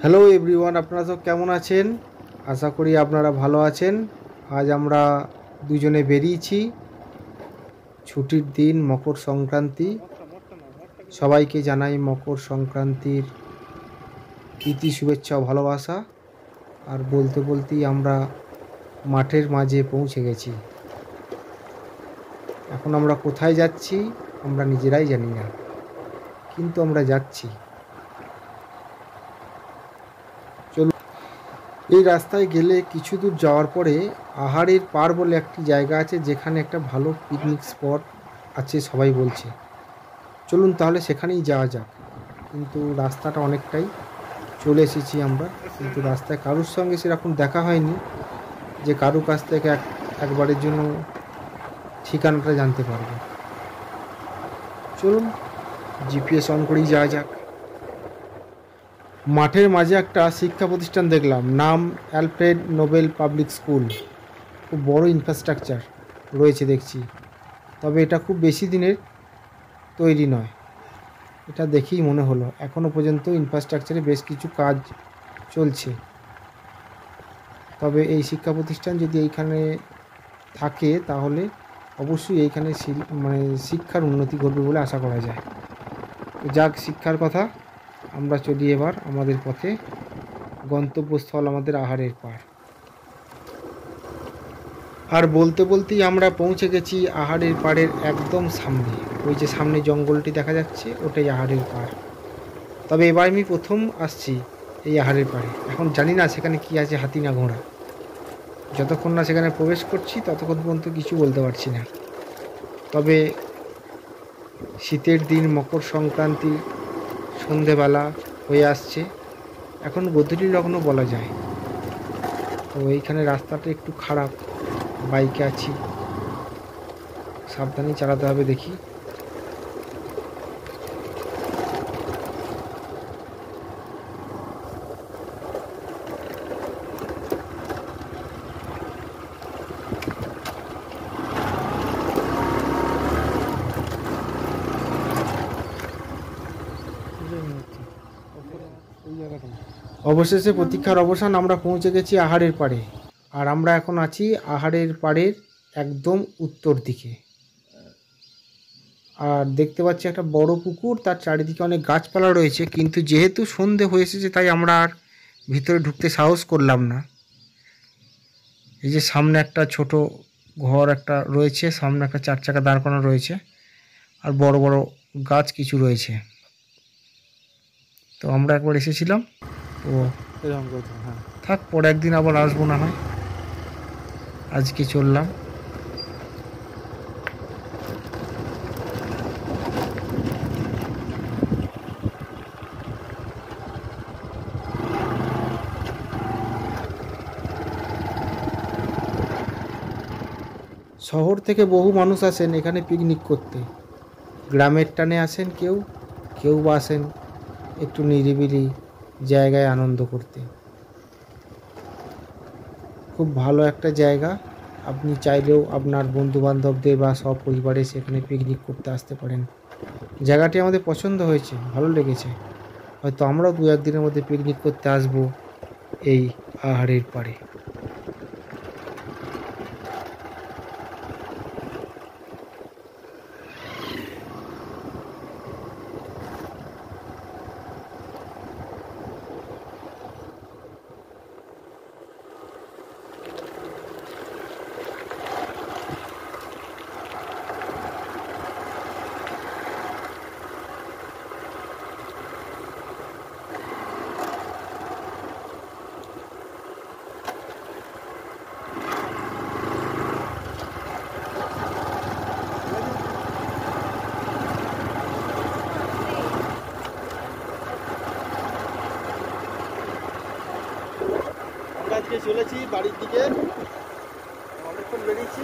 Hello everyone, আপনারা সব কেমন আছেন? আশা করি আপনারা ভালো আছেন। আজ আমরা দুজনে বেরিয়েছি। ছুটির দিন, মকর সংক্রান্তি। সবাইকে জানাই মকর সংক্রান্তির প্রীতি, শুভেচ্ছা ও ভালোবাসা। আর বলতে বলতেই আমরা মাঠের মাঝে পৌঁছে গেছি। এখন আমরা কোথায় যাচ্ছি আমরা নিজেরাই জানি না, কিন্তু আমরা যাচ্ছি। এই রাস্তায় গেলে কিছু দূর যাওয়ার পরে আহারের পার বলে একটি জায়গা আছে, যেখানে একটা ভালো পিকনিক স্পট আছে সবাই বলছে। চলুন তাহলে সেখানেই যাওয়া যাক। কিন্তু রাস্তাটা অনেকটাই, চলে এসেছি আমরা, কিন্তু রাস্তায় কারুর সঙ্গে সেরকম দেখা হয়নি যে কারুর কাছ থেকে একবারের জন্য ঠিকানাটা জানতে পারবো। চলুন জিপিএস অন করেই যাওয়া যাক। মাঠের মাঝে একটা শিক্ষা প্রতিষ্ঠান দেখলাম, নাম অ্যালফ্রেড নোবেল পাবলিক স্কুল। খুব বড় ইনফ্রাস্ট্রাকচার রয়েছে দেখছি, তবে এটা খুব বেশি দিনের তৈরি নয়। এটা দেখেই মনে হলো এখনও পর্যন্ত ইনফ্রাস্ট্রাকচারে বেশ কিছু কাজ চলছে। তবে এই শিক্ষা প্রতিষ্ঠান যদি এইখানে থাকে তাহলে অবশ্যই এইখানে শিক্ষার উন্নতি ঘটবে বলে আশা করা যায়। যাক, শিক্ষার কথা, আমরা চলি এবার আমাদের পথে। গন্তব্যস্থল আমাদের আহারের পাড়। আর বলতে বলতেই আমরা পৌঁছে গেছি আহারের পাড়ের একদম সামনে। ওই যে সামনে জঙ্গলটি দেখা যাচ্ছে, ওটাই আহারের পাড়। তবে এবার আমি প্রথম আসছি এই আহারের পাড়ে। এখন জানি না সেখানে কি আছে, হাতি না ঘোড়া। যতক্ষণ না সেখানে প্রবেশ করছি ততক্ষণ পর্যন্ত কিছু বলতে পারছি না। তবে শীতের দিন, মকর সংক্রান্তি, সন্ধেবেলা হয়ে আসছে, এখন গোধূলি লগ্ন বলা যায়। তো এইখানে রাস্তাটা একটু খারাপ, বাইকে আছি, সাবধানে চালাতে হবে। দেখি অবশেষে প্রতীক্ষার অবসান, আমরা পৌঁছে গেছি আহারের পাড়ে। আর আমরা এখন আছি আহারের পাড়ের একদম উত্তর দিকে। আর দেখতে পাচ্ছি একটা বড় পুকুর, তার চারিদিকে অনেক গাছপালা রয়েছে, কিন্তু যেহেতু সন্ধে হয়ে এসেছে তাই আমরা আর ভিতরে ঢুকতে সাহস করলাম না। এই যে সামনে একটা ছোট ঘর একটা রয়েছে, সামনে একটা 4 চাকা দাঁড় করানো রয়েছে, আর বড় বড় গাছ কিছু রয়েছে। তো আমরা একবার এসেছিলাম, তো থাক, পরে একদিন আবার আসবো না হয়। আজকে চললাম। শহর থেকে বহু মানুষ আসেন এখানে পিকনিক করতে। গ্রামের টানে আসেন কেউ, কেউ বা আসেন একটু নিরিবিলি জায়গায় আনন্দ করতে। খুব ভালো একটা জায়গা। আপনি চাইলেও আপনার বন্ধুবান্ধবদের বা সপরিবারে সেখানে পিকনিক করতে আসতে পারেন। জায়গাটি আমাদের পছন্দ হয়েছে, ভালো লেগেছে। হয়তো আমরাও 2-1 দিনের মধ্যে পিকনিক করতে আসবো এই আহারের পাড়ে। আজকে চলেছি বাড়ির দিকে, অনেকক্ষণ বেরিয়েছি।